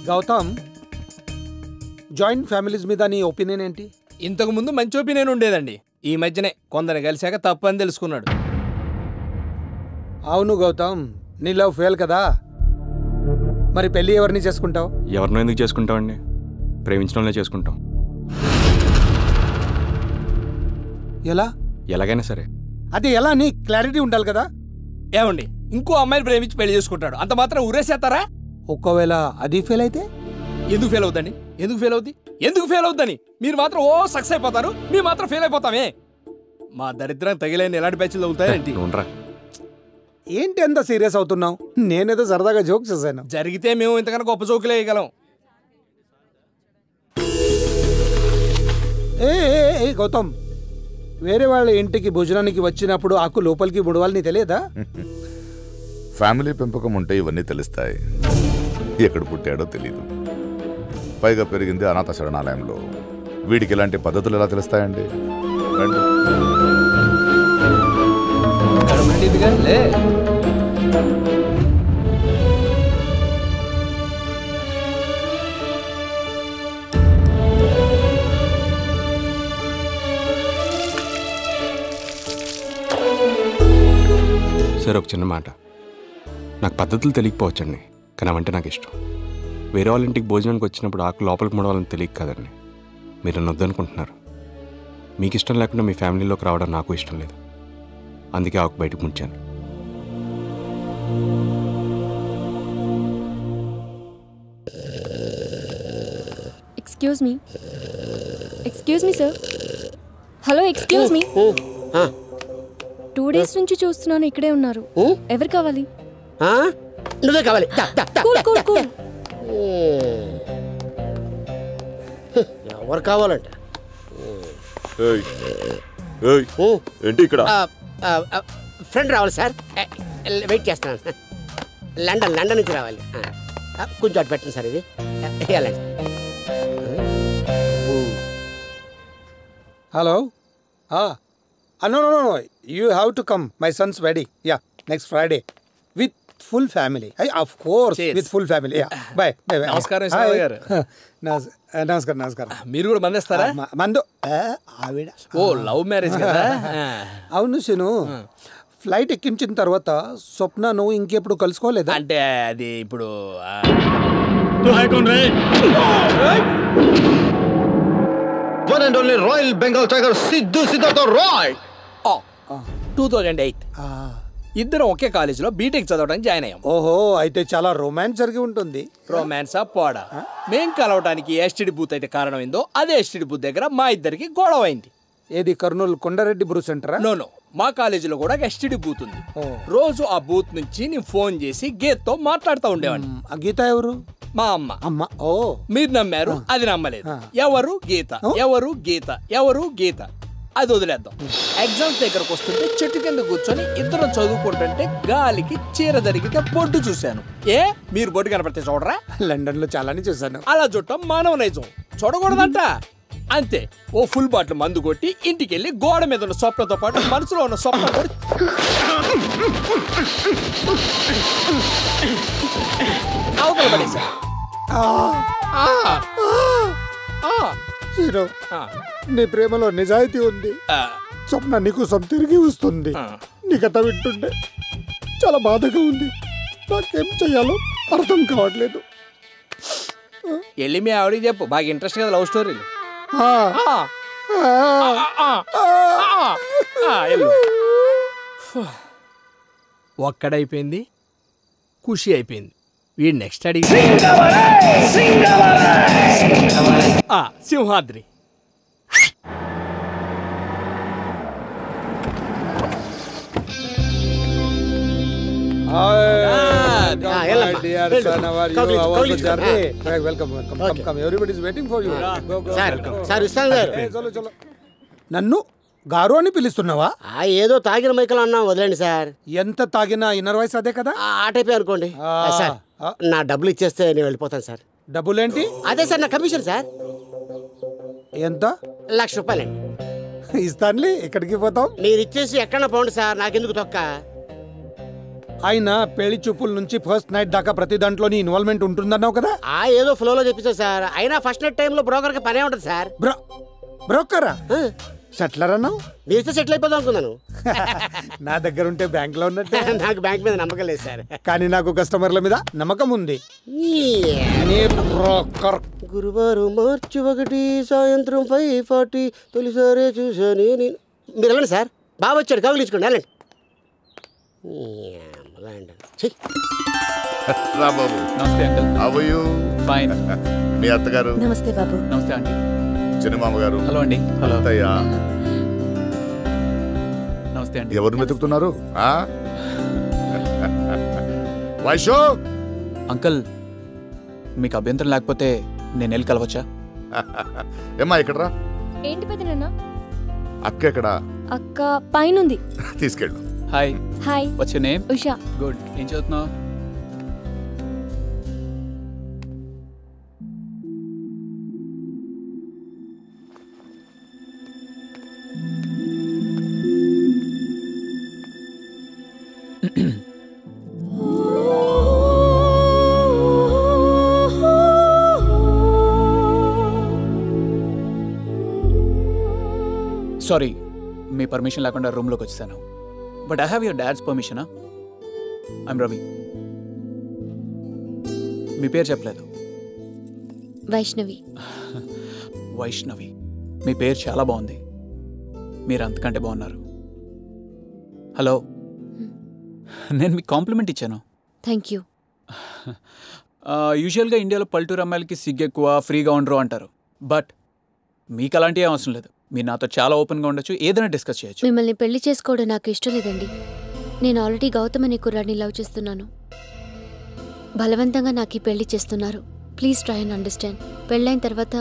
Gautam, joint families మీద నీ opinion ఏంటి? ఇంతకు ముందు మంచి ఒపీనియన్ ఉండేదండి. ఈ మధ్యనే కొందరు కలిసాక తప్పని తెలుసుకున్నాడు. అవును గౌతమ్, నీ లవ్ ఫెయిల్ కదా, మరి పెళ్లి ఎవరిని చేసుకుంటావు? ఎవరినో ఎందుకు చేసుకుంటామండి, ప్రేమించిన వాళ్ళనే చేసుకుంటాం. ఎలా? ఎలాగైనా సరే. అది ఎలా అని క్లారిటీ ఉండాలి కదా. ఏమండి, ఇంకో అమ్మాయిని ప్రేమించి పెళ్లి చేసుకుంటాడు, అంత మాత్రం ఊరేసేస్తారా? ఒకవేళ అది ఫెయిల్ అయితే? ఎందుకు ఫెయిల్ అవుద్దండి? ఎందుకు ఫెయిల్ అవుద్ది? ఎందుకు ఫెయిల్ అవుద్దని మీరు మాత్రం ఓ సక్సెస్ అయిపోతారు, మీరు మాత్రం ఫెయిల్ అయిపోతామే. మా దరిద్రం తగిలేని ఎలాంటి బ్యాచ్లు అవుతాయండి. ఏంటి ఎంత సీరియస్ అవుతున్నావు? నేనేదో సరదాగా జోక్ చేశాను. జరిగితే మేము ఇంతకన్నా గొప్ప జోకులు వేయగలం. ఏ గౌతమ్, వేరే వాళ్ళ ఇంటికి భోజనానికి వచ్చినప్పుడు ఆకు లోపలికి ముడవాలని తెలియదా? ఫ్యామిలీ పెంపకం ఉంటే ఇవన్నీ తెలుస్తాయి. ఎక్కడ పుట్టాడో తెలీదు, పైగా పెరిగింది అనాథ శరణాలయంలో. వీడికి ఇలాంటి పద్ధతులు ఎలా తెలుస్తాయండి? సార్, ఒక చిన్న మాట. నాకు పద్ధతులు తెలియకపోవచ్చండి, కానీ అవంటే నాకు ఇష్టం. వేరే వాళ్ళ ఇంటికి భోజనానికి వచ్చినప్పుడు ఆకు లోపలికి ముడవాలని తెలియక కదండి మీరు నన్ను వద్దనుకుంటున్నారు. మీకు ఇష్టం లేకుండా మీ ఫ్యామిలీలోకి రావడం నాకు ఇష్టం లేదు, అందుకే ఆకు బయటకు ముంచాను. Excuse me sir. Hello, excuse me. 2 days నుంచి చూస్తున్నాను, ఇక్కడే ఉన్నారు. ఎవరు కావాలి? నువ్వే కావాలి. ఎవరు కావాలంట? ఏంటి ఇక్కడ? ఫ్రెండ్ రావాలి సార్, వెయిట్ చేస్తున్నాను. లండన్ నుంచి రావాలి. కొంచెం అటు పెట్టండి సార్, ఇది వెళ్ళండి. Hello. No, you have to come. My son's wedding. Yeah, next Friday. With full family. Of course, cheers. With full family. Yeah. Bye. నమస్కారం సార్ గారు. నమస్కారం. మీరు కూడా మందేస్తారా? మందు ఆవిడ. ఓ, లవ్ మ్యారేజ్ కదా. అవును శను, ఫ్లైట్ ఎక్కించిన తర్వాత స్వప్న నువ్వు ఇంకెప్పుడు కలుసుకోలేదా? అంటే అది ఇప్పుడు One and only Royal Bengal Tiger Sidhu Siddhartha Roy. 2008 ఇద్దరం ఒకే కాలేజీలో బీటెక్ చదవడానికి జాయిన్ అయ్యాం. ఓహో, అయితే చాలా రొమాన్స్ జరిగి ఉంటుంది. రొమాన్సా పోడా? మేం కలవడానికి ఎస్టీడీ బూత్ అయితే కారణమైందో అదే ఎస్టీడీ బూత్ దగ్గర మా ఇద్దరికి గొడవ అయింది. ఏది, కర్నూలు కొండారెడ్డి బ్రూ సెంటరా? నో, మా కాలేజీలో కూడా ఎస్టీడీ బూత్ ఉంది. రోజు ఆ బూత్ నుంచి నేను ఫోన్ చేసి గీతతో మాట్లాడుతూ ఉండేవాడిని. ఆ గీత ఎవరు? మా అమ్మ. ఓ, మీరు నమ్మారు, అది నమ్మలేదు. ఎవరు గీత అది వదిలేద్దాం. ఎగ్జామ్స్ దగ్గరకు వస్తుంటే చెట్టు కింద కూర్చొని ఇద్దరం చదువుకుంటుంటే గాలికి చీర జరిగితే బొడ్డు చూశాను. మీరు బొడ్డు కనపడితే చూడరా? లండన్ లో చాలానే చూసాను. అలా చుట్టం మానవ నైజం, చూడకూడదంట. అంతే, ఓ ఫుల్ బాటిల్ మందు కొట్టి ఇంటికి వెళ్ళి గోడ మీద ఉన్న స్వప్నతో పాటు మనసులో ఉన్న స్వప్న కూడా అవతల పడేసా. నీ ప్రేమలో నిజాయితీ ఉంది. స్వప్న నీకోసం తిరిగి వస్తుంది. నీ కథ వింటుండే చాలా బాధగా ఉంది. నాకేం చెయ్యాలో అర్థం కావట్లేదు. వెళ్ళి మీ ఆవిడకి చెప్పు, బాగా ఇంట్రెస్ట్ కదా లవ్ స్టోరీలు. ఒక్కడైపోయింది, ఖుషి అయిపోయింది. వీడు నెక్స్ట్ అడిగి సింహాద్రి. నన్ను గారు అని పిలుస్తున్నావా? ఏదో తాగిన మైకలు అన్నా, వదిలేండి సార్. ఎంత తాగినా ఇన్నర్ వాయిస్ అదే కదా. ఆ టైపే అనుకోండి సార్. నా డబ్బులు ఇచ్చేస్తే నేను వెళ్ళిపోతాను సార్. డబ్బులేంటి? అదే సార్ నా కమిషన్ సార్. ఎంత? 1,00,000 రూపాయలండి. ఇస్తానులే, ఎక్కడికి పోతాం? మీరు ఇచ్చేసి ఎక్కడ పోండి సార్, నాకెందుకు తొక్క. ఆయన పెళ్లి చూపుల నుంచి ఫస్ట్ నైట్ దాకా ప్రతి దాంట్లో నీ ఇన్వాల్వ్మెంట్ ఉంటుందన్నావు కదా. ఏదో ఫ్లోలో చెప్పేసా సార్. అయినా ఫస్ట్ నైట్ టైంలో బ్రోకర్కి పనే ఉంటుంది సార్. బ్రోకరా? సెటిలర్ అన్నావు. మీతో సెటిల్ అయిపోదాం అనుకున్నాను. నా దగ్గర ఉంటే బ్యాంక్ లో ఉన్నట్టే. నాకు బ్యాంక్ మీద నమ్మకం లేదు సార్. కానీ నాకు కస్టమర్ల మీద నమ్మకం ఉంది. గురువారం మార్చి 1 సాయంత్రం 5:40 తొలిసారే చూసాను నేను. మీరు వెళ్ళండి సార్, బాగా వచ్చాడు, కౌగిలించుకోండి, వెళ్ళండి. రా బాబు. నమస్తే uncle. How are you? Fine. మీ అత్తగారు? నమస్తే బాబు. నమస్తే ఆంటీ. చిన్నమామ గారు? హలో అండి. హలో అత్తయ్య. నమస్తే అండి. ఎవరు వెతుకుతున్నారు? వైషో అంకుల్, మీకు అభ్యంతరం లేకపోతే నేను వెళ్ళి కలవచ్చా? ఏమ్మా ఇక్కడరా. ఏంటి పెదనాన్న? అక్క ఎక్కడ? అక్క పైనుంది. తీసుకెళ్ళు. Hi. Hi. What's your name? Usha. Good. ఏం చదువుతున్నావు? సారీ, మీ పర్మిషన్ లేకుండా రూమ్లోకి వచ్చేసాను. But I have your dad's పర్మిషనా? ఐమ్ రవి. మీ పేరు చెప్పలేదు. వైష్ణవి. వైష్ణవి, మీ పేరు చాలా బాగుంది. మీరు అంతకంటే బాగున్నారు. హలో, నేను మీకు కాంప్లిమెంట్ ఇచ్చాను. Thank you. యూజువల్గా ఇండియాలో పల్లెటూరు అమ్మాయిలకి సిగ్గు ఎక్కువ, ఫ్రీగా ఉండరు అంటారు. బట్ మీకు అలాంటివి అవసరం లేదు. మీరు నాతో చాలా ఓపెన్గా ఉండొచ్చు, ఏదైనా డిస్కస్ చేయొచ్చు. మిమ్మల్ని పెళ్లి చేసుకోవడం నాకు ఇష్టం లేదండి. నేను ఆల్రెడీ గౌతమ్ అనే కుర్రాడిని లవ్ చేస్తున్నాను. బలవంతంగా నాకు ఈ పెళ్లి చేస్తున్నారు. Please try and understand. పెళ్ళైన తర్వాత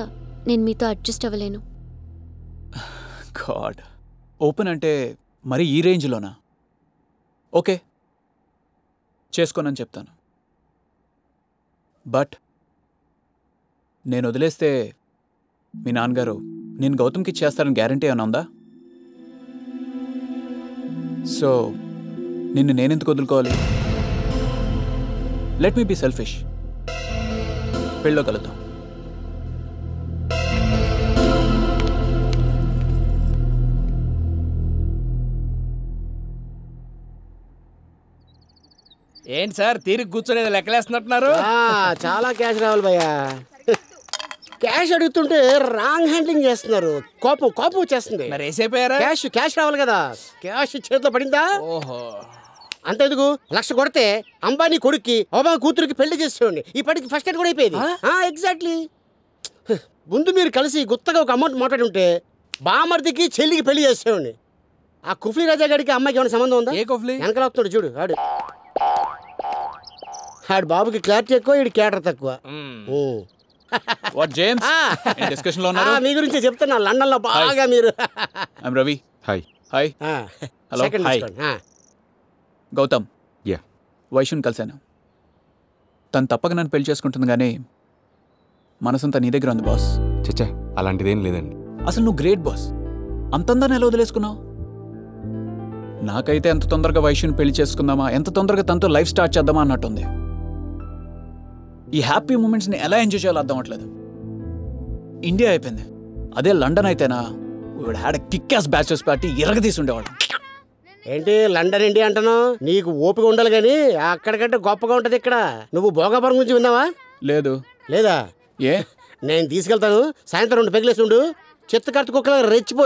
నేను మీతో అడ్జస్ట్ అవ్వలేను. గాడ్, ఓపెన్ అంటే మరి ఈ రేంజ్లోనా? ఓకే, చేసుకోనని చెప్తాను. బట్ నేను వదిలేస్తే మీ నాన్నగారు నేను గౌతమ్కి ఇచ్చేస్తారని గ్యారంటీ ఏమైనా ఉందా? సో నిన్ను నేనెందుకు వదులుకోవాలి? Let me be selfish. పెళ్ళో కలుద్దాం. ఏంటి సార్ తీరికి కూర్చొని లెక్కలేస్తున్నట్టున్నారు? చాలా క్యాష్ రావాలి భయ్యా. క్యాష్ అడుగుతుంటే రాంగ్ హ్యాండ్లింగ్ చేస్తున్నారు. కోపం కోపం వచ్చేస్తుంది. మరి వేసైపోయారా? క్యాష్ రావాలి కదా. క్యాష్ చేతిలో పడిందా? ఓహో, అంతెందుకు, 1,00,000 కొడితే అంబానీ కొడుక్కి ఒబామా కూతురికి పెళ్లి చేసేవాడిని. ఈ పడికి ఫస్ట్ ఎయిడ్ కూడా అయిపోయింది. ఎగ్జాక్ట్లీ. ముందు మీరు కలిసి గుత్తగా ఒక అమౌంట్ మాట్లాడి ఉంటే బామర్దికి చెల్లికి పెళ్లి చేసేవాడిని. ఆ కుఫ్లీ రాజా గారికి అమ్మాయికి ఏమైనా సంబంధం ఉందా? ఏ కుఫ్లీ? వెనకాల వస్తున్నాడు చూడు, ఆడు బాబుకి క్లారిటీ ఎక్కువ, ఈడు క్యాటర్ తక్కువ. వాట్ జేమ్స్, డిస్కషన్లో ఉన్నారు? మీ గురించి చెప్తున్నా, లండన్లో బాగా మీరు. I'm Ravi. Hi. Hi. Hello. Hi. Gautam. Yeah. వైష్ణుని కలిశాను. తను తప్పక నన్ను పెళ్లి చేసుకుంటుంది, కానీ మనసంతా నీ దగ్గర ఉంది బాస్. చచ్చా, అలాంటిదేం లేదండి. అసలు నువ్వు గ్రేట్ బాస్. అంతందరిని ఎలా వదిలేసుకున్నావు? నాకైతే ఎంత తొందరగా వైష్ణుని పెళ్లి చేసుకుందామా, ఎంత తొందరగా తనతో లైఫ్ స్టార్ట్ చేద్దామా అన్నట్టుంది. ఈ హ్యాపీ మూమెంట్స్ని ఎలా ఎంజాయ్ చేయాలో అర్థం అవ్వట్లేదు. ఇండియా అయిపోయింది. అదే లండన్ అయితేనా వీడు హ్యాడ్ కిక్-యాస్ బ్యాచెస్ పార్టీ ఎరగదీసి ఉండేవాడు. ఏంటి లండన్ ఇండియా అంటాను? నీకు ఓపిక ఉండాలి కానీ అక్కడికంటే గొప్పగా ఉంటది ఇక్కడ. నువ్వు భోగాపురం గురించి విన్నావా? లేదు. లేదా? ఏ? నేను తీసుకెళ్తాను. సాయంత్రం 2 పెగిలేసి ఉండు. చిత్తకర్త కుక్కలా రెచ్చిపో.